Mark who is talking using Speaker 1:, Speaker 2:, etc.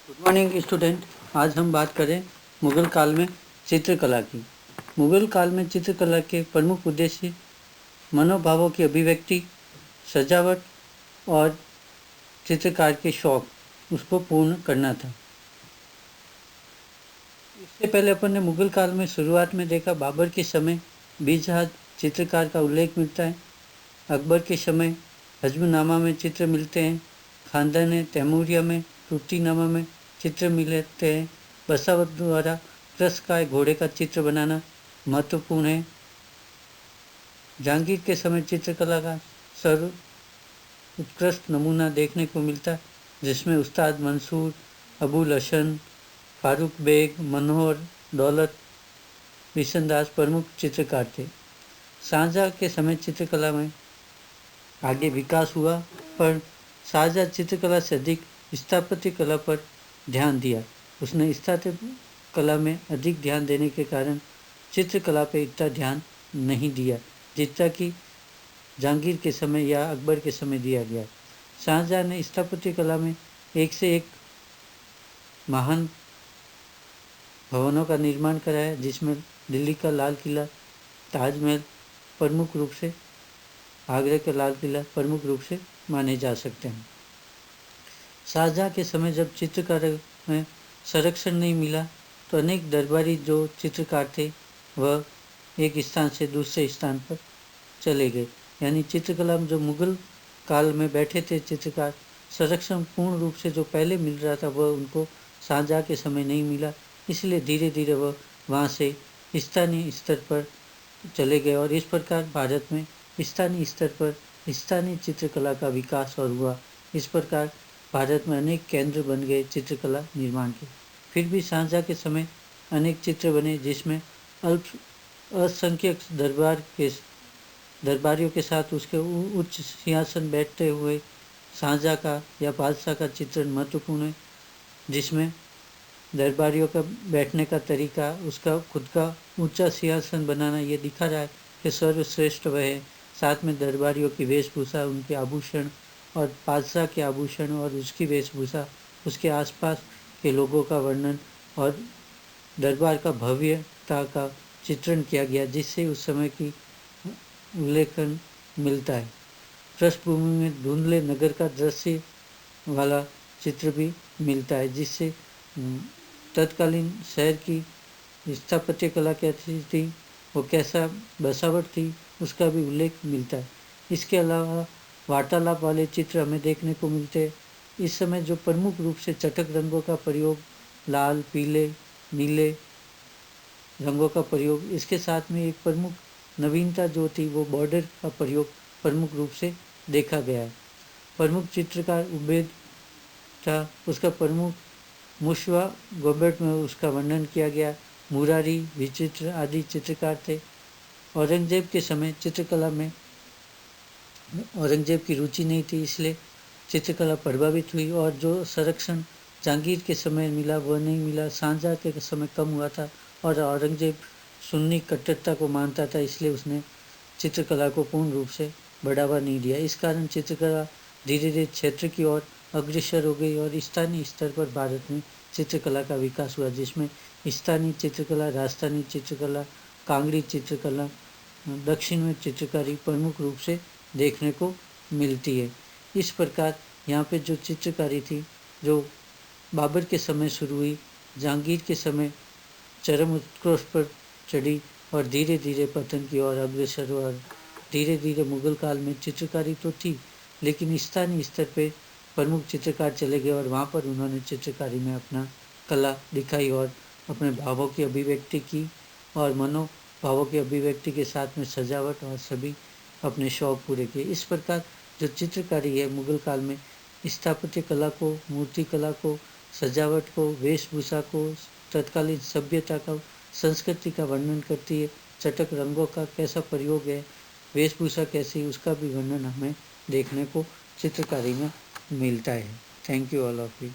Speaker 1: Good morning student. आज हम बात करें मुगल काल में चित्रकला की। मुगल काल में चित्रकला के प्रमुख उद्देश्य मनोभावों की अभिव्यक्ति, सजावट और चित्रकार के शौक उसको पूर्ण करना था। इससे पहले अपन ने मुगल काल में शुरुआत में देखा बाबर के समय बीजहाद चित्रकार का उल्लेख मिलता है। अकबर के समय हजमनामा में चित्र मिलते हैं। खानदान तैमूरिया में तुर्तीनामा में चित्र मिलते हैं। बसावत द्वारा त्रस्काय घोड़े का चित्र बनाना महत्वपूर्ण है। जहांगीर के समय चित्रकला का सर्व उत्कृष्ट नमूना देखने को मिलता, जिसमें उस्ताद मंसूर, अबुल हसन, फारूक बेग, मनोहर दौलत, बिशनदास प्रमुख चित्रकार थे। शाहजहाँ के समय चित्रकला में आगे विकास हुआ, पर शाहजहाँ चित्रकला से अधिक स्थापत्य कला पर ध्यान दिया। उसने स्थापत्य कला में अधिक ध्यान देने के कारण चित्रकला पर इतना ध्यान नहीं दिया जितना कि जहांगीर के समय या अकबर के समय दिया गया। शाहजहाँ ने स्थापत्य कला में एक से एक महान भवनों का निर्माण कराया, जिसमें दिल्ली का लाल किला, ताजमहल प्रमुख रूप से, आगरा का लाल किला प्रमुख रूप से माने जा सकते हैं। शाहजहाँ के समय जब चित्रकार में संरक्षण नहीं मिला तो अनेक दरबारी जो चित्रकार थे वह एक स्थान से दूसरे स्थान पर चले गए। यानी चित्रकला में जो मुगल काल में बैठे थे चित्रकार, संरक्षण पूर्ण रूप से जो पहले मिल रहा था वह उनको शाहजहाँ के समय नहीं मिला, इसलिए धीरे धीरे वह वहाँ से स्थानीय स्तर पर चले गए और इस प्रकार भारत में स्थानीय स्तर पर स्थानीय चित्रकला का विकास और हुआ। इस प्रकार भारत में अनेक केंद्र बन गए चित्रकला निर्माण के। फिर भी शाहजहाँ के समय अनेक चित्र बने, जिसमें असंख्यक दरबारियों के साथ उसके उच्च सिंहासन बैठते हुए शाहजहाँ का या बादशाह का चित्रण महत्वपूर्ण है, जिसमें दरबारियों का बैठने का तरीका, उसका खुद का ऊंचा सिंहासन बनाना, ये दिखा रहा है कि सर्वश्रेष्ठ वह है। साथ में दरबारियों की वेशभूषा, उनके आभूषण और बादशाह के आभूषण और उसकी वेशभूषा, उसके आसपास के लोगों का वर्णन और दरबार का भव्यता का चित्रण किया गया, जिससे उस समय की उल्लेखन मिलता है। पृष्ठभूमि में धुंधले नगर का दृश्य वाला चित्र भी मिलता है, जिससे तत्कालीन शहर की स्थापत्य कला कैसी थी, वो कैसा बसावट थी, उसका भी उल्लेख मिलता है। इसके अलावा वार्तालाप वाले चित्र हमें देखने को मिलते हैं। इस समय जो प्रमुख रूप से चटक रंगों का प्रयोग, लाल, पीले, नीले रंगों का प्रयोग, इसके साथ में एक प्रमुख नवीनता जो थी वो बॉर्डर का प्रयोग प्रमुख रूप से देखा गया है। प्रमुख चित्रकार उबेद था, उसका प्रमुख मुशवा गोबर्ट में उसका वर्णन किया गया। मुरारी, विचित्र आदि चित्रकार थे। औरंगजेब के समय चित्रकला में औरंगजेब की रुचि नहीं थी, इसलिए चित्रकला प्रभावित हुई और जो संरक्षण जहांगीर के समय मिला वह नहीं मिला। शाहजहाँ के समय कम हुआ था और औरंगजेब सुन्नी कट्टरता को मानता था, इसलिए उसने चित्रकला को पूर्ण रूप से बढ़ावा नहीं दिया। इस कारण चित्रकला धीरे धीरे क्षेत्र की ओर अग्रसर हो गई और स्थानीय स्तर पर भारत में चित्रकला का विकास हुआ, जिसमें स्थानीय चित्रकला, राजस्थानी चित्रकला, कांगड़ी चित्रकला, दक्षिण में चित्रकारी प्रमुख रूप से देखने को मिलती है। इस प्रकार यहाँ पे जो चित्रकारी थी जो बाबर के समय शुरू हुई, जहांगीर के समय चरम उत्कर्ष पर चढ़ी और धीरे धीरे पतन की ओर अग्रसर हुआ। धीरे धीरे मुगल काल में चित्रकारी तो थी, लेकिन स्थानीय स्तर पे प्रमुख चित्रकार चले गए और वहाँ पर उन्होंने चित्रकारी में अपना कला दिखाई और अपने भावों की अभिव्यक्ति की और मनोभावों की अभिव्यक्ति के साथ में सजावट और सभी अपने शौक पूरे किए। इस प्रकार जो चित्रकारी है मुगल काल में स्थापत्य कला को, मूर्ति कला को, सजावट को, वेशभूषा को, तत्कालीन सभ्यता का, संस्कृति का वर्णन करती है। चटक रंगों का कैसा प्रयोग है, वेशभूषा कैसी, उसका भी वर्णन हमें देखने को चित्रकारी में मिलता है। Thank you all of you.